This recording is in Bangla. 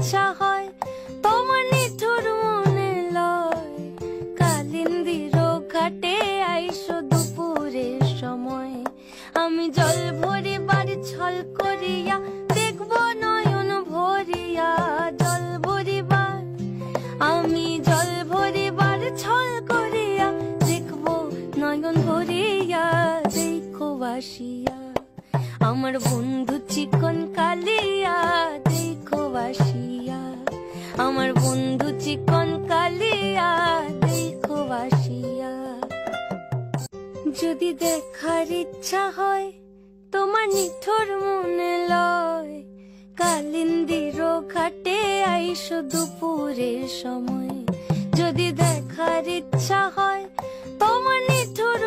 ইচ্ছা হয় তোমার নিঠুর মনে লয় কালিন্দির ঘাটে আইসো দুপুরের সময় আমি জল ভরিবার ছল করিয়া দেখবো নয়ন ভরিয়া জল ভরিবার আমি জল ভরিবার ছল করিয়া দেখবো নয়ন ভরিয়া দেখো বাসিয়া আমার বন্ধু চিকন কালিয়া দেখো বাসিয়া আমার বন্ধু চিকন কালিয়া দেখো বাসিয়া যদি দেখার ইচ্ছা হয় তোমার নিঠুর মনে লয় কালিন্দির ঘাটে আইসো দুপুরের সময় যদি দেখার ইচ্ছা হয় তোমার নিঠুর